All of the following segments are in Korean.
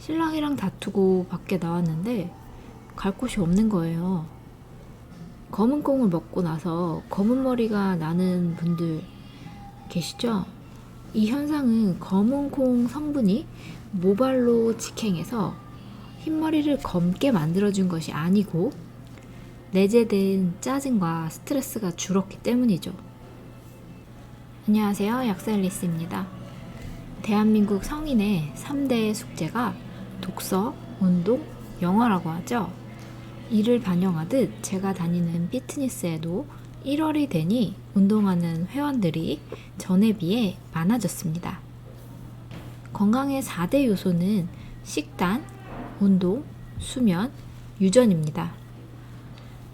신랑이랑 다투고 밖에 나왔는데 갈 곳이 없는 거예요. 검은 콩을 먹고 나서 검은 머리가 나는 분들 계시죠? 이 현상은 검은 콩 성분이 모발로 직행해서 흰머리를 검게 만들어준 것이 아니고 내재된 짜증과 스트레스가 줄었기 때문이죠. 안녕하세요, 약사앨리스입니다. 대한민국 성인의 3대 숙제가 독서, 운동, 영어라고 하죠. 이를 반영하듯 제가 다니는 피트니스에도 1월이 되니 운동하는 회원들이 전에 비해 많아졌습니다. 건강의 4대 요소는 식단, 운동, 수면, 유전입니다.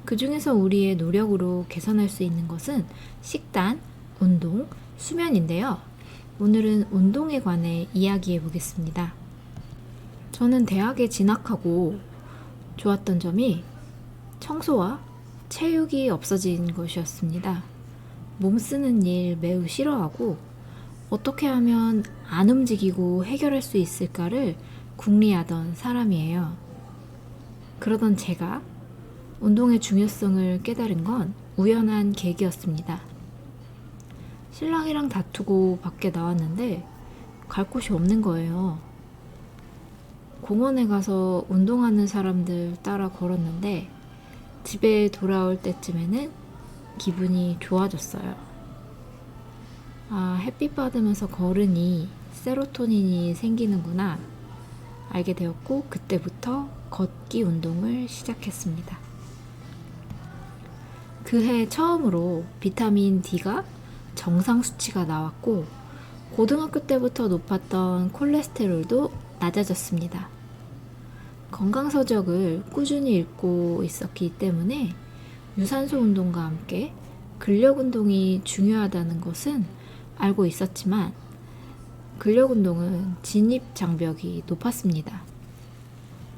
그 중에서 우리의 노력으로 개선할 수 있는 것은 식단, 운동, 수면인데요. 오늘은 운동에 관해 이야기해 보겠습니다. 저는 대학에 진학하고 좋았던 점이 청소와 체육이 없어진 것이었습니다. 몸 쓰는 일 매우 싫어하고 어떻게 하면 안 움직이고 해결할 수 있을까를 궁리하던 사람이에요. 그러던 제가 운동의 중요성을 깨달은 건 우연한 계기였습니다. 신랑이랑 다투고 밖에 나왔는데 갈 곳이 없는 거예요. 공원에 가서 운동하는 사람들 따라 걸었는데 집에 돌아올 때쯤에는 기분이 좋아졌어요. 햇빛 받으면서 걸으니 세로토닌이 생기는구나 알게 되었고 그때부터 걷기 운동을 시작했습니다. 그해 처음으로 비타민 D가 정상 수치가 나왔고 고등학교 때부터 높았던 콜레스테롤도 낮아졌습니다. 건강서적을 꾸준히 읽고 있었기 때문에 유산소 운동과 함께 근력 운동이 중요하다는 것은 알고 있었지만 근력 운동은 진입 장벽이 높았습니다.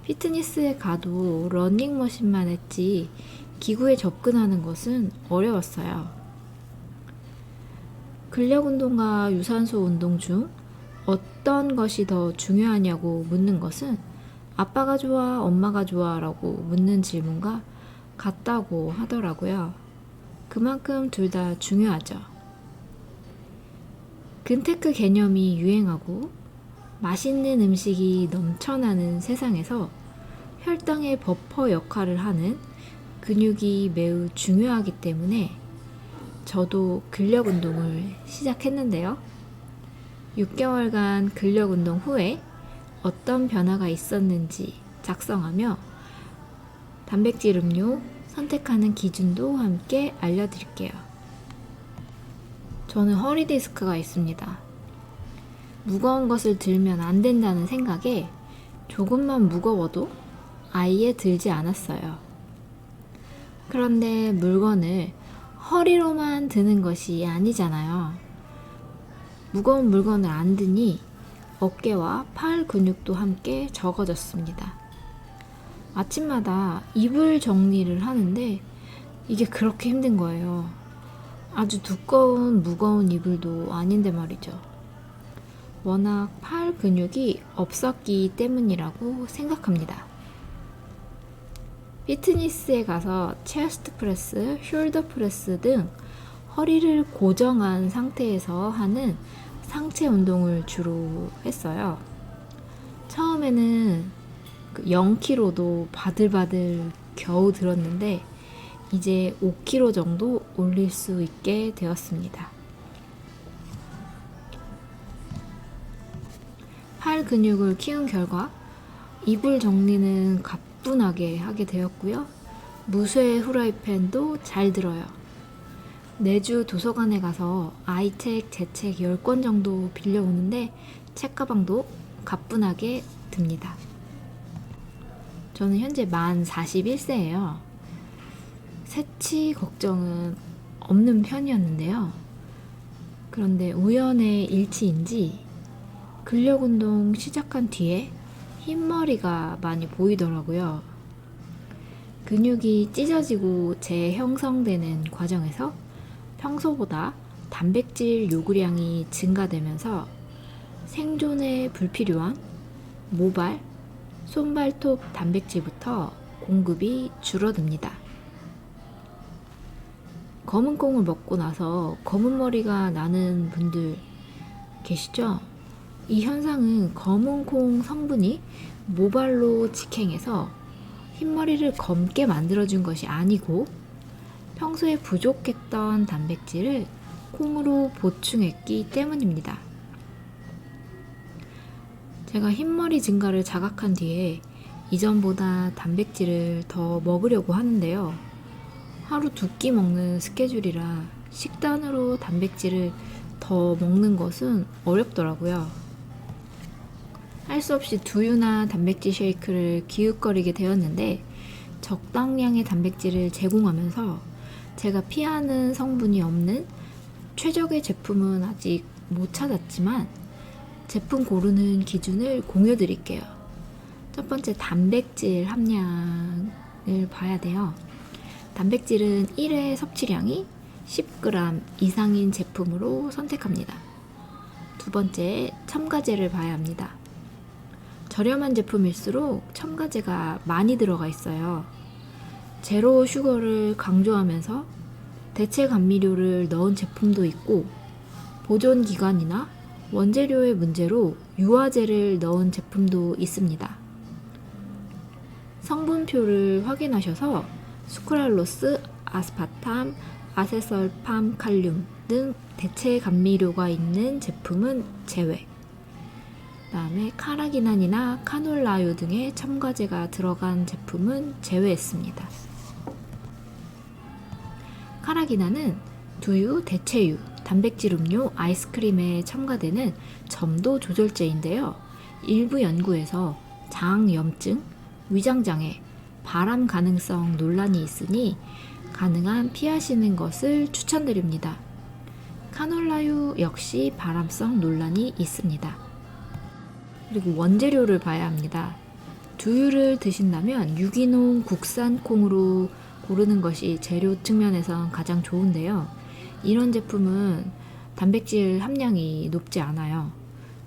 피트니스에 가도 러닝머신만 했지 기구에 접근하는 것은 어려웠어요. 근력 운동과 유산소 운동 중 어떤 것이 더 중요하냐고 묻는 것은 아빠가 좋아, 엄마가 좋아 라고 묻는 질문과 같다고 하더라고요. 그만큼 둘 다 중요하죠. 근테크 개념이 유행하고 맛있는 음식이 넘쳐나는 세상에서 혈당의 버퍼 역할을 하는 근육이 매우 중요하기 때문에 저도 근력 운동을 시작했는데요. 6개월간 근력 운동 후에 어떤 변화가 있었는지 작성하며 단백질 음료 선택하는 기준도 함께 알려드릴게요. 저는 허리 디스크가 있습니다. 무거운 것을 들면 안 된다는 생각에 조금만 무거워도 아예 들지 않았어요. 그런데 물건을 허리로만 드는 것이 아니잖아요. 무거운 물건을 안 드니 어깨와 팔 근육도 함께 적어졌습니다. 아침마다 이불 정리를 하는데 이게 그렇게 힘든 거예요. 아주 무거운 이불도 아닌데 말이죠. 워낙 팔 근육이 없었기 때문이라고 생각합니다. 피트니스에 가서 체스트 프레스, 숄더 프레스 등 허리를 고정한 상태에서 하는 상체 운동을 주로 했어요. 처음에는 0kg도 바들바들 겨우 들었는데 이제 5kg 정도 올릴 수 있게 되었습니다. 팔 근육을 키운 결과 이불 정리는 가뿐하게 하게 되었고요. 무쇠 후라이팬도 잘 들어요. 매주 도서관에 가서 아이책, 제책 10권 정도 빌려오는데 책가방도 가뿐하게 듭니다. 저는 현재 만 41세예요. 새치 걱정은 없는 편이었는데요. 그런데 우연의 일치인지 근력 운동 시작한 뒤에 흰머리가 많이 보이더라고요. 근육이 찢어지고 재형성되는 과정에서 평소보다 단백질 요구량이 증가되면서 생존에 불필요한 모발, 손발톱 단백질부터 공급이 줄어듭니다. 검은 콩을 먹고 나서 검은 머리가 나는 분들 계시죠? 이 현상은 검은 콩 성분이 모발로 직행해서 흰머리를 검게 만들어준 것이 아니고 평소에 부족했던 단백질을 콩으로 보충했기 때문입니다. 제가 흰머리 증가를 자각한 뒤에 이전보다 단백질을 더 먹으려고 하는데요. 하루 2끼 먹는 스케줄이라 식단으로 단백질을 더 먹는 것은 어렵더라고요. 할 수 없이 두유나 단백질 쉐이크를 기웃거리게 되었는데 적당량의 단백질을 제공하면서 제가 피하는 성분이 없는 최적의 제품은 아직 못 찾았지만 제품 고르는 기준을 공유 드릴게요. 첫 번째, 단백질 함량을 봐야 돼요. 단백질은 1회 섭취량이 10g 이상인 제품으로 선택합니다. 두 번째, 첨가제를 봐야 합니다. 저렴한 제품일수록 첨가제가 많이 들어가 있어요. 제로 슈거를 강조하면서 대체 감미료를 넣은 제품도 있고 보존 기간이나 원재료의 문제로 유화제를 넣은 제품도 있습니다. 성분표를 확인하셔서 수크랄로스, 아스파탐, 아세설팜 칼륨 등 대체 감미료가 있는 제품은 제외. 그다음에 카라기난이나 카놀라유 등의 첨가제가 들어간 제품은 제외했습니다. 카라기난은 두유, 대체유, 단백질 음료, 아이스크림에 첨가되는 점도 조절제인데요. 일부 연구에서 장염증, 위장장애, 발암 가능성 논란이 있으니 가능한 피하시는 것을 추천드립니다. 카놀라유 역시 발암성 논란이 있습니다. 그리고 원재료를 봐야 합니다. 두유를 드신다면 유기농 국산 콩으로 고르는 것이 재료 측면에선 가장 좋은데요. 이런 제품은 단백질 함량이 높지 않아요.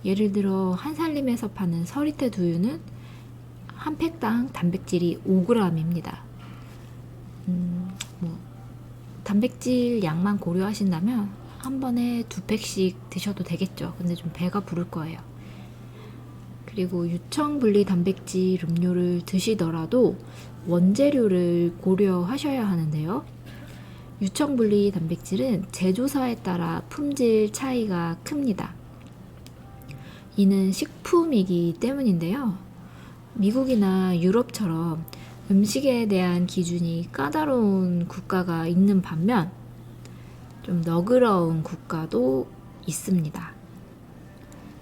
예를 들어 한살림에서 파는 서리태 두유는 한 팩당 단백질이 5g입니다. 단백질 양만 고려하신다면 한 번에 2팩씩 드셔도 되겠죠. 근데 좀 배가 부를 거예요. 그리고 유청분리 단백질 음료를 드시더라도 원재료를 고려하셔야 하는데요. 유청분리 단백질은 제조사에 따라 품질 차이가 큽니다. 이는 식품이기 때문인데요. 미국이나 유럽처럼 음식에 대한 기준이 까다로운 국가가 있는 반면 좀 너그러운 국가도 있습니다.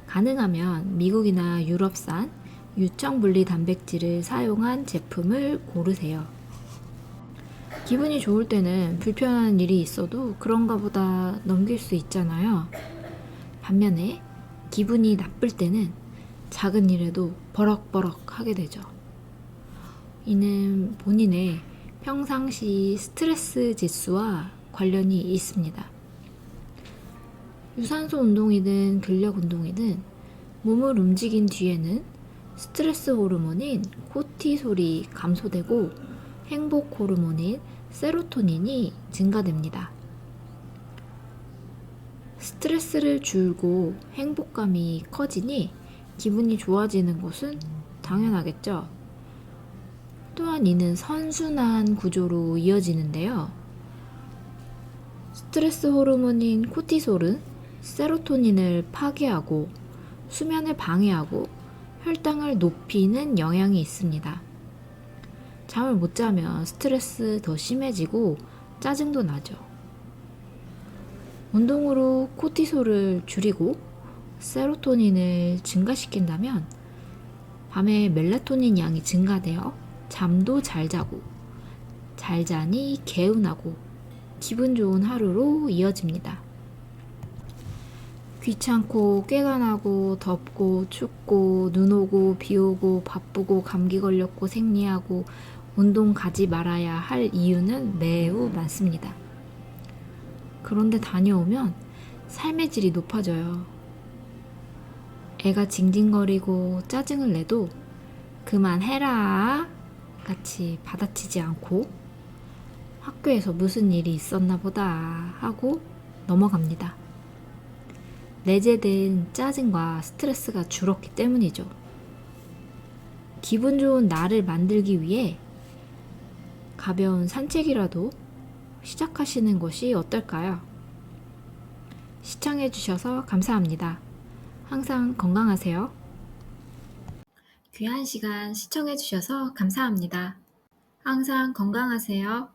가능하면 미국이나 유럽산 유청분리 단백질을 사용한 제품을 고르세요. 기분이 좋을 때는 불편한 일이 있어도 그런가 보다 넘길 수 있잖아요. 반면에 기분이 나쁠 때는 작은 일에도 버럭버럭 하게 되죠. 이는 본인의 평상시 스트레스 지수와 관련이 있습니다. 유산소 운동이든 근력 운동이든 몸을 움직인 뒤에는 스트레스 호르몬인 코티솔이 감소되고 행복 호르몬인 세로토닌이 증가됩니다. 스트레스를 줄고 행복감이 커지니 기분이 좋아지는 것은 당연하겠죠. 또한 이는 선순환 구조로 이어지는데요. 스트레스 호르몬인 코티솔은 세로토닌을 파괴하고 수면을 방해하고 혈당을 높이는 영향이 있습니다. 잠을 못 자면 스트레스 더 심해지고 짜증도 나죠. 운동으로 코티솔을 줄이고 세로토닌을 증가시킨다면 밤에 멜라토닌 양이 증가되어 잠도 잘 자고 잘 자니 개운하고 기분 좋은 하루로 이어집니다. 귀찮고 꾀가 나고 덥고 춥고 눈 오고 비 오고 바쁘고 감기 걸렸고 생리하고 운동 가지 말아야 할 이유는 매우 많습니다. 그런데 다녀오면 삶의 질이 높아져요. 애가 징징거리고 짜증을 내도 그 그만해라 같이 받아치지 않고 학교에서 무슨 일이 있었나 보다 하고 넘어갑니다. 내재된 짜증과 스트레스가 줄었기 때문이죠. 기분 좋은 날을 만들기 위해 가벼운 산책이라도 시작하시는 것이 어떨까요? 시청해주셔서 감사합니다. 항상 건강하세요. 귀한 시간 시청해주셔서 감사합니다. 항상 건강하세요.